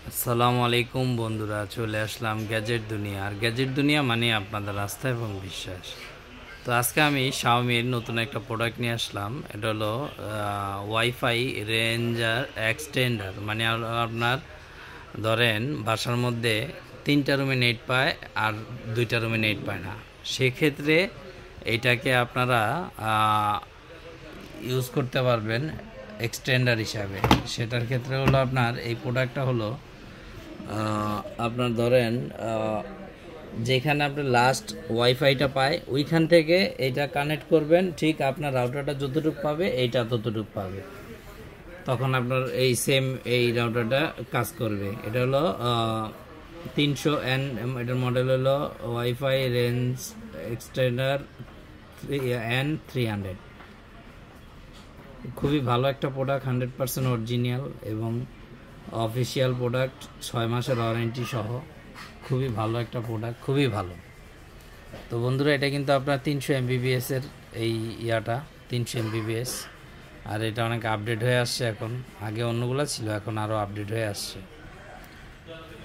আসসালামু আলাইকুম বন্ধুরা, চলে আসলাম গ্যাজেট দুনিয়া। আর গ্যাজেট দুনিয়া মানে আপনাদের আস্থা এবং বিশ্বাস। তো আজকে আমি শাওমির নতুন একটা প্রোডাক্ট নিয়ে আসলাম। এটা হলো ওয়াইফাই রেঞ্জার এক্সটেন্ডার। মানে আপনার ধরেন বাসার মধ্যে 3টা রুমে নেট পায় আর 2টা রুমে নেট পায় না, সেক্ষেত্রে এটাকে আপনারা ইউজ করতে পারবেন এক্সটেন্ডার হিসাবে। সেটার ক্ষেত্রে হলো আপনার এই প্রোডাক্টটা হলো আপনার ধরেন যেখানে আপনি লাস্ট ওয়াইফাইটা পায় ওইখান থেকে এইটা কানেক্ট করবেন, ঠিক আপনার রাউটারটা যতটুকু পাবে এইটা ততটুকু পাবে, তখন আপনার এই সেম এই রাউটারটা কাজ করবে। এটা হলো 300N, এটার মডেল হলো ওয়াইফাই রেঞ্জ এক্সটেন্ডার N300। খুবই ভালো একটা প্রোডাক্ট, 100% অরিজিনাল এবং অফিসিয়াল প্রোডাক্ট, 6 মাসের ওয়ারেন্টি সহ। খুবই ভালো একটা প্রোডাক্ট, খুবই ভালো। তো বন্ধুরা, এটা কিন্তু আপনার 300 MBPS এর এই ইয়াটা 300 MBPS। আর এটা অনেক আপডেট হয়ে আসছে এখন, আগে অন্যগুলো ছিল, এখন আরও আপডেট হয়ে আসছে।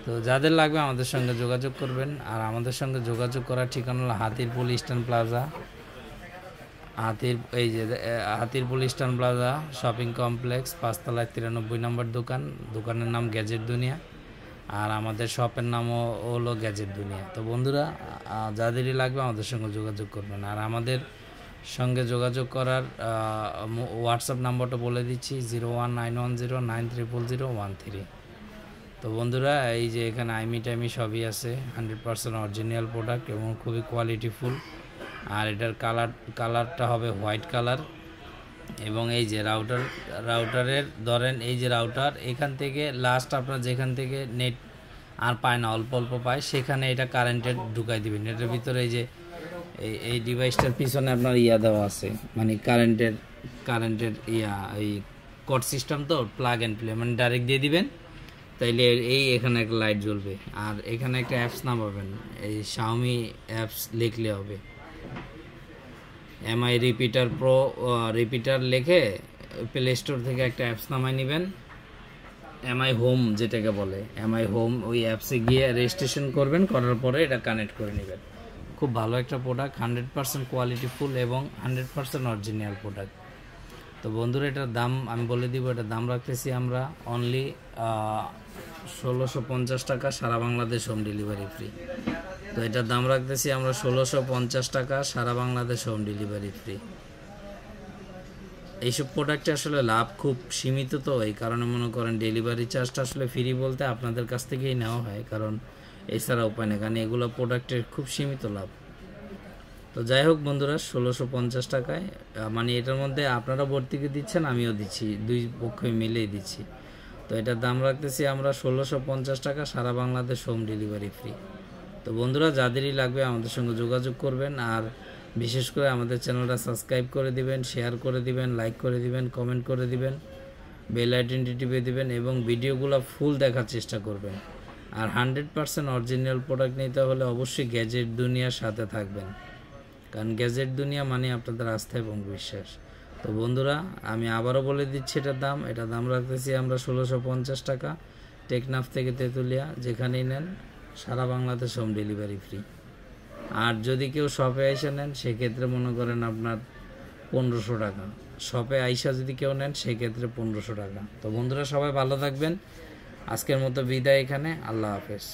তো যাদের লাগবে আমাদের সঙ্গে যোগাযোগ করবেন। আর আমাদের সঙ্গে যোগাযোগ করার ঠিকানা হলো Hatirpool Eastern Plaza, Hatirpool Eastern Plaza shopping complex, 5তলায় 93 নম্বর দোকান। দোকানের নাম গ্যাজেট দুনিয়া, আর আমাদের শপের নামও হলো গ্যাজেট দুনিয়া। তো বন্ধুরা, যাদেরই লাগবে আমাদের সঙ্গে যোগাযোগ করবেন। আর আমাদের সঙ্গে যোগাযোগ করার হোয়াটসঅ্যাপ নাম্বারটা বলে দিচ্ছি, 01910930013। তো বন্ধুরা, এই যে এখানে আইমি টাইমি সবই আছে, 100% অরিজিনাল প্রোডাক্ট এবং খুবই কোয়ালিটিফুল। আর এটার কালারটা হবে হোয়াইট কালার। এবং এই যে রাউটারের ধরেন এই যে রাউটার, এখান থেকে লাস্ট আপনার যেখান থেকে নেট আর পায় না, অল্প অল্প পায়, সেখানে এটা কারেন্টের ঢুকাই দিবেন। এটার ভিতরে এই যে এই ডিভাইসটার পিছনে আপনার ইয়া দেওয়া আছে, মানে কারেন্টের ইয়া, এই কট সিস্টেম, তো প্লাগ অ্যান্ড প্লে, মানে ডাইরেক্ট দিয়ে দিবেন, তাইলে এই এখানে একটা লাইট জ্বলবে। আর এখানে একটা অ্যাপস নামাবেন, এই শাওমি অ্যাপস লিখলে হবে, এমআই রিপিটার প্রো, রিপিটার লিখে প্লে স্টোর থেকে একটা অ্যাপস নামাই নেবেন, এমআই হোম যেটাকে বলে, এমআই হোম। ওই অ্যাপসে গিয়ে রেজিস্ট্রেশন করবেন, করার পরে এটা কানেক্ট করে নেবেন। খুব ভালো একটা প্রোডাক্ট, 100% কোয়ালিটিফুল এবং 100% অরিজিনাল প্রোডাক্ট। তো বন্ধুরা, এটার দাম আমি বলে দিব। এটার দাম রাখতেছি আমরা অনলি 1650 টাকা, সারা বাংলাদেশ হোম ডেলিভারি ফ্রি। তো এটার দাম রাখতেছি আমরা 1650 টাকা, সারা বাংলাদেশ হোম ডেলিভারি ফ্রি। এইসব প্রোডাক্টে আসলে লাভ খুব সীমিত, তো এই কারণে মনে করেন ডেলিভারি চার্জটা আসলে ফ্রি বলতে আপনাদের কাছ থেকেই নেওয়া হয়, কারণ এছাড়া উপায় নেই, কারণ এগুলো প্রোডাক্টের খুব সীমিত লাভ। তো যাই হোক বন্ধুরা, 1650 টাকায়, মানে এটার মধ্যে আপনারা ভর্তুকি দিচ্ছেন, আমিও দিচ্ছি, দুই পক্ষই মিলেই দিচ্ছি। তো এটার দাম রাখতেছি আমরা 1650 টাকা, সারা বাংলাদেশ হোম ডেলিভারি ফ্রি। তো বন্ধুরা, যাদেরই লাগবে আমাদের সঙ্গে যোগাযোগ করবেন। আর বিশেষ করে আমাদের চ্যানেলটা সাবস্ক্রাইব করে দিবেন, শেয়ার করে দিবেন, লাইক করে দিবেন, কমেন্ট করে দিবেন, বেল আইকনটি টিপে দিবেন এবং ভিডিওগুলো ফুল দেখার চেষ্টা করবেন। আর 100% অরিজিনাল প্রোডাক্ট নিতে হলে অবশ্যই গ্যাজেট দুনিয়ার সাথে থাকবেন, কারণ গ্যাজেট দুনিয়া মানে আপনাদের আস্থা এবং বিশ্বাস। তো বন্ধুরা, আমি আবারও বলে দিচ্ছি এটার দাম রাখতেছি আমরা 1650 টাকা, টেকনাফ থেকে তেঁতুলিয়া, যেখানেই নেন সারা বাংলাদেশ হোম ডেলিভারি ফ্রি। আর যদি কেউ শপে আইসা নেন, সেক্ষেত্রে মনে করেন আপনার 1500 টাকা। শপে আইসা যদি কেউ নেন, সেক্ষেত্রে 1500 টাকা। তো বন্ধুরা, সবাই ভালো থাকবেন। আজকের মতো বিদায় এখানে, আল্লাহ হাফেজ।